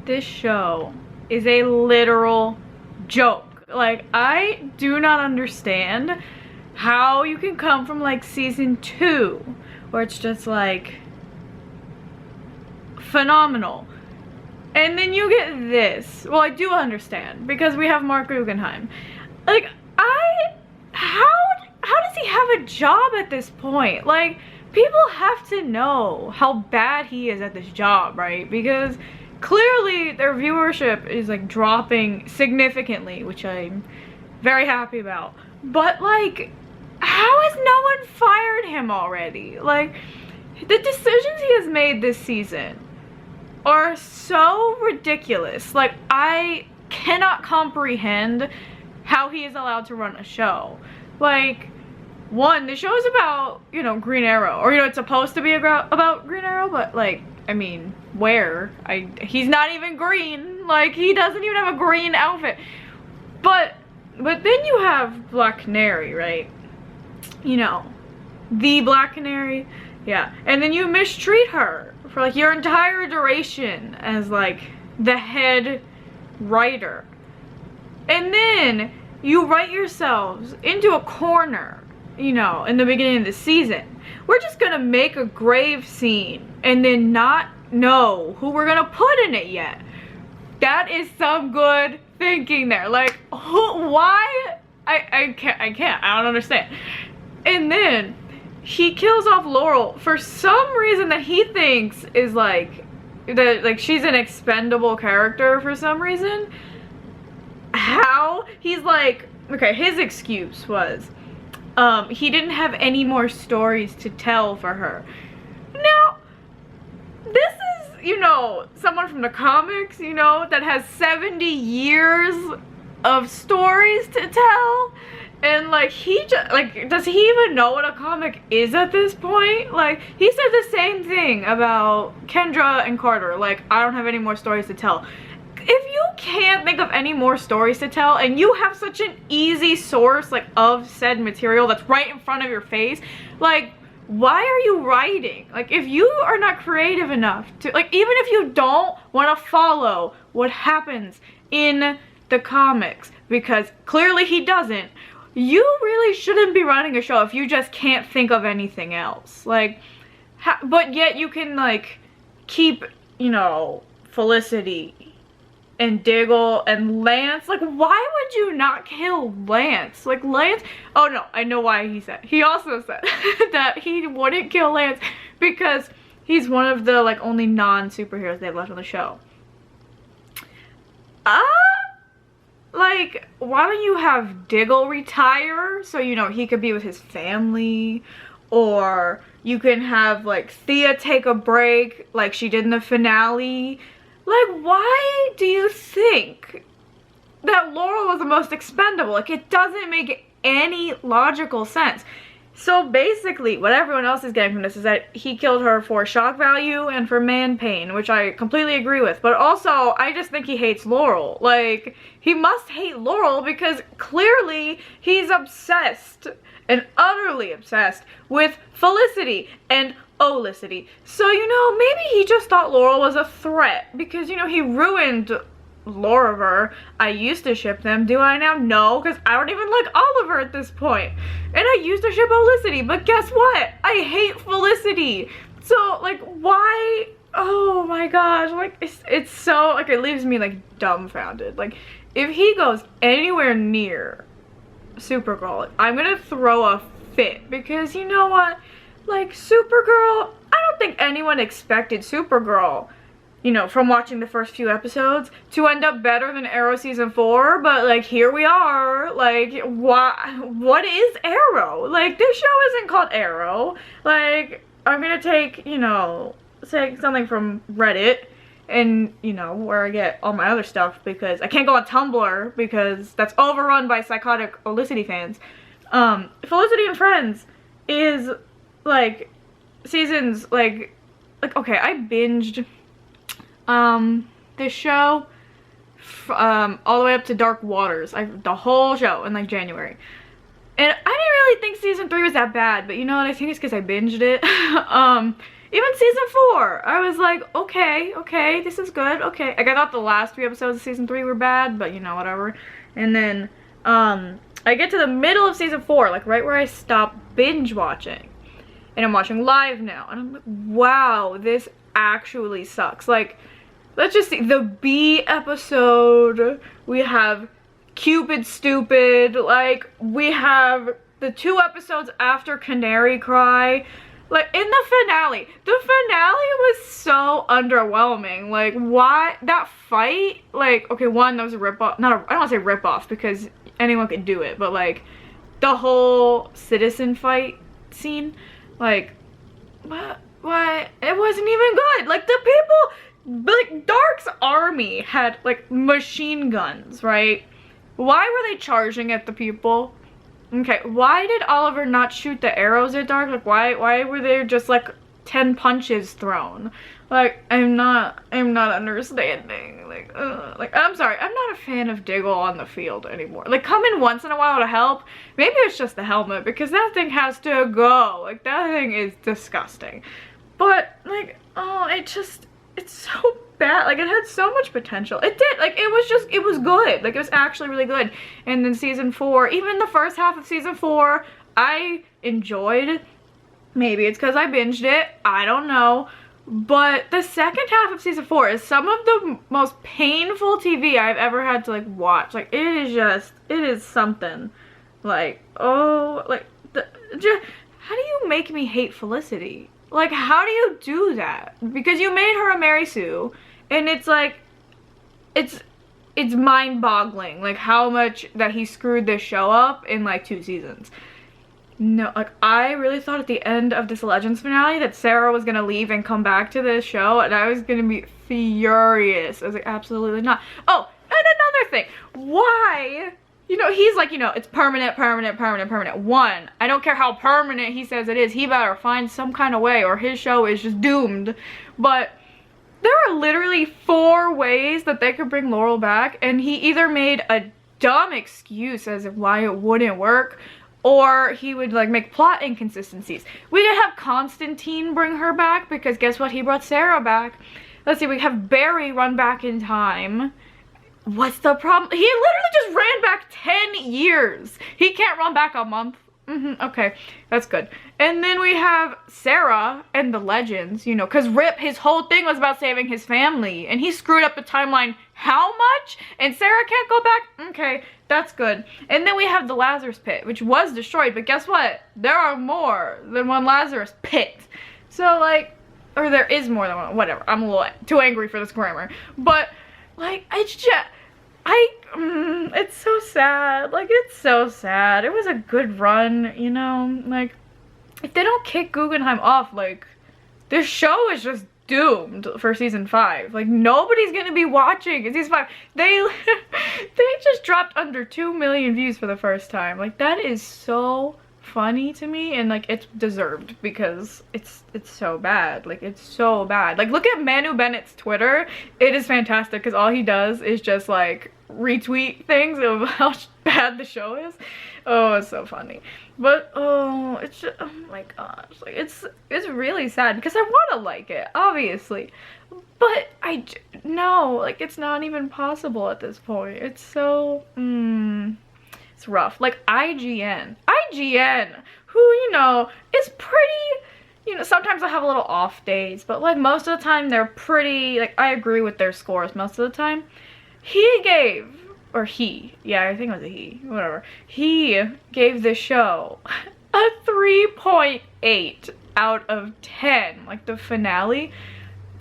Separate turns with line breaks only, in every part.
this show is a literal joke. Like, I do not understand how you can come from like season 2 where it's just like phenomenal, and then you get this. Well, I do understand because we have Mark Guggenheim. Like, how does he have a job at this point? Like, people have to know how bad he is at this job, right? Because clearly their viewership is like dropping significantly, which I'm very happy about. But like, how has no one fired him already? Like, the decisions he has made this season are so ridiculous. Like, I cannot comprehend how he is allowed to run a show. Like, one, the show is about, you know, Green Arrow, or, you know, it's supposed to be about Green Arrow, but like, I mean, where? He's not even green. Like, he doesn't even have a green outfit. But then you have Black Canary, right? You know, the Black Canary. Yeah. And then you mistreat her for like your entire duration as like the head writer. And then you write yourselves into a corner, you know, in the beginning of the season. We're just gonna make a grave scene and then not know who we're gonna put in it yet. That is some good thinking there. Like, why? I can't, I don't understand. And then he kills off Laurel for some reason that he thinks is like, that like she's an expendable character for some reason. How? He's like, okay, his excuse was he didn't have any more stories to tell for her. Now, this is, you know, someone from the comics, you know, that has 70 years of stories to tell. And like, he just, like, does he even know what a comic is at this point? Like, he said the same thing about Kendra and Carter. Like, I don't have any more stories to tell. If you can't think of any more stories to tell, and you have such an easy source, like, of said material that's right in front of your face, like, why are you writing? Like, if you are not creative enough to, like, even if you don't want to follow what happens in the comics, because clearly he doesn't, you really shouldn't be running a show if you just can't think of anything else. Like, but yet you can, like, keep, you know, Felicity and Diggle and Lance. Like, why would you not kill Lance? Like, Lance, oh no, I know why he also said that he wouldn't kill Lance because he's one of the, like, only non-superheroes they've left on the show. Like, why don't you have Diggle retire so, you know, he could be with his family? Or you can have, like, Thea take a break like she did in the finale. Like, why do you think that Laurel was the most expendable? Like, it doesn't make any logical sense. So basically, what everyone else is getting from this is that he killed her for shock value and for man pain, which I completely agree with. But also, I just think he hates Laurel. Like, he must hate Laurel because clearly he's obsessed and utterly obsessed with Felicity and Olicity. So, you know, maybe he just thought Laurel was a threat because, you know, he ruined Loriver. I used to ship them. Do I now? No, because I don't even like Oliver at this point. And I used to ship Olicity, but guess what? I hate Felicity. So, like, why? Oh my gosh, like, it's so, like, it leaves me, like, dumbfounded. Like, if he goes anywhere near Supergirl, like, I'm gonna throw a fit because, you know what? Like, Supergirl, I don't think anyone expected Supergirl, you know, from watching the first few episodes to end up better than Arrow season 4, but like, here we are. Like, what is Arrow? Like, this show isn't called Arrow. Like, I'm gonna take, you know, say something from Reddit and, you know, where I get all my other stuff because I can't go on Tumblr because that's overrun by psychotic Olicity fans. Felicity and Friends is like seasons like okay, I binged this show all the way up to Dark Waters, the whole show in like January, and I didn't really think season 3 was that bad, but you know what, I think it's because I binged it. Even season 4, I was like, okay, this is good, okay. Like, I thought the last 3 episodes of season 3 were bad, but you know, whatever. And then, I get to the middle of season 4, like right where I stopped binge watching. And I'm watching live now. And I'm like, wow, this actually sucks. Like, let's just see. The B episode. We have Cupid Stupid. Like, we have the 2 episodes after Canary Cry. Like, in the finale was so underwhelming. Like, why? That fight, like, okay, one, that was a ripoff. I don't want to say ripoff because anyone could do it, but, like, the whole citizen fight scene, like, what? It wasn't even good. Like, the people, like, Dark's army had, like, machine guns, right? Why were they charging at the people? Okay, why did Oliver not shoot the arrows at Dark? Like, why were there just, like, 10 punches thrown? Like, I'm not understanding. Like, I'm sorry, I'm not a fan of Diggle on the field anymore. Like, come in once in a while to help. Maybe it's just the helmet, because that thing has to go. Like, that thing is disgusting. But, like, oh, it's so bad. Like, it had so much potential. It did. Like, it was good. Like, it was actually really good. And then season 4, even the first half of season 4, I enjoyed. Maybe it's because I binged it. I don't know. But the second half of season 4 is some of the most painful TV I've ever had to, like, watch. Like, it is something. Like, oh, like, how do you make me hate Felicity? Like, how do you do that? Because you made her a Mary Sue, and it's like, it's mind-boggling, like, how much that he screwed this show up in, like, 2 seasons. No, like, I really thought at the end of this Legends finale that Sarah was gonna leave and come back to this show, and I was gonna be furious. I was like, absolutely not. Oh, and another thing, why? You know, he's like, you know, it's permanent. 1, I don't care how permanent he says it is, he better find some kind of way or his show is just doomed. But there are literally 4 ways that they could bring Laurel back, and he either made a dumb excuse as of why it wouldn't work, or he would, like, make plot inconsistencies. We could have Constantine bring her back, because guess what? He brought Sarah back. Let's see, we have Barry run back in time. What's the problem? He literally just ran back 10 years. He can't run back a month. Okay, that's good. And then we have Sarah and the Legends, you know, because Rip, his whole thing was about saving his family, and he screwed up the timeline how much? And Sarah can't go back? Okay, that's good. And then we have the Lazarus Pit, which was destroyed, but guess what? There are more than one Lazarus Pit. So, like, or there is more than one, whatever. I'm a little too angry for this grammar. But, like, it's just, it's so sad. Like, it's so sad. It was a good run, you know? Like, if they don't kick Guggenheim off, like, this show is just doomed for season 5. Like, nobody's gonna be watching in season 5. They just dropped under 2 million views for the first time. Like, that is so funny to me, and, like, it's deserved because it's so bad. Like, it's so bad. Like, look at Manu Bennett's Twitter. It is fantastic because all he does is just, like, retweet things of how bad the show is. Oh, it's so funny. But oh, it's just, oh my gosh, like, it's really sad because I want to like it, obviously, but no, like, it's not even possible at this point. It's so it's rough. Like, IGN, who, you know, is pretty, you know, sometimes I have a little off days, but, like, most of the time they're pretty, like, I agree with their scores most of the time. He gave, or he, yeah, I think it was a he, whatever. He gave the show a 3.8 out of 10, like, the finale.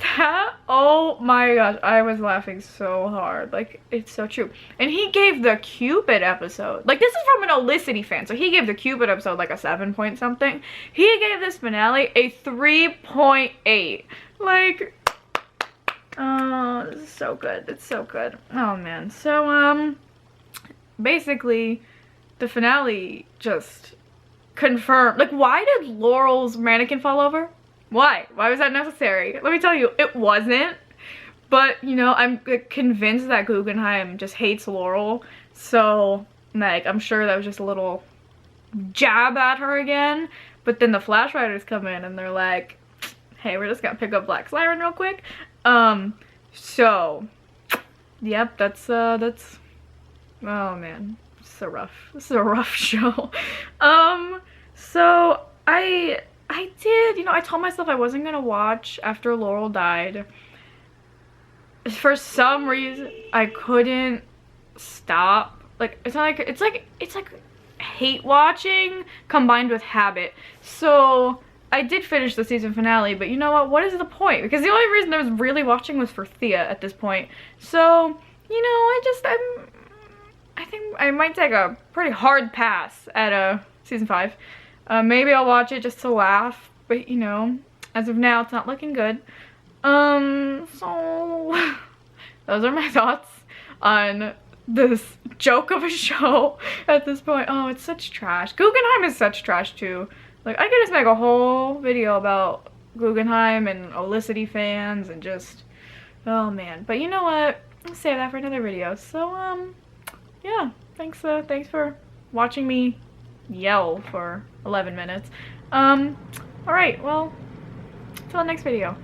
That, oh my gosh, I was laughing so hard. Like, it's so true. And he gave the Cupid episode, like, this is from an Olicity fan, so he gave the Cupid episode like a 7 point something. He gave this finale a 3.8. Like, oh, this is so good. It's so good. Oh man. So basically the finale just confirmed, like, why did Laurel's mannequin fall over? Why was that necessary? Let me tell you, it wasn't. But, you know, I'm convinced that Guggenheim just hates Laurel, so, like, I'm sure that was just a little jab at her again. But then the Flash Riders come in and they're like, hey, we're just gonna pick up Black Siren real quick. So, yep, that's, oh man, this is a rough show. So, I did, you know, I told myself I wasn't gonna watch after Laurel died. For some reason, I couldn't stop. Like, it's like hate watching combined with habit. So, I did finish the season finale, but you know what is the point? Because the only reason I was really watching was for Thea at this point. So, you know, I think I might take a pretty hard pass at season 5. Maybe I'll watch it just to laugh, but you know, as of now, it's not looking good. So those are my thoughts on this joke of a show at this point. Oh, it's such trash. Guggenheim is such trash too. Like, I could just make a whole video about Guggenheim and Olicity fans and just, oh man. But you know what? I'll save that for another video. So, yeah. Thanks for watching me yell for 11 minutes. Alright, well, till the next video.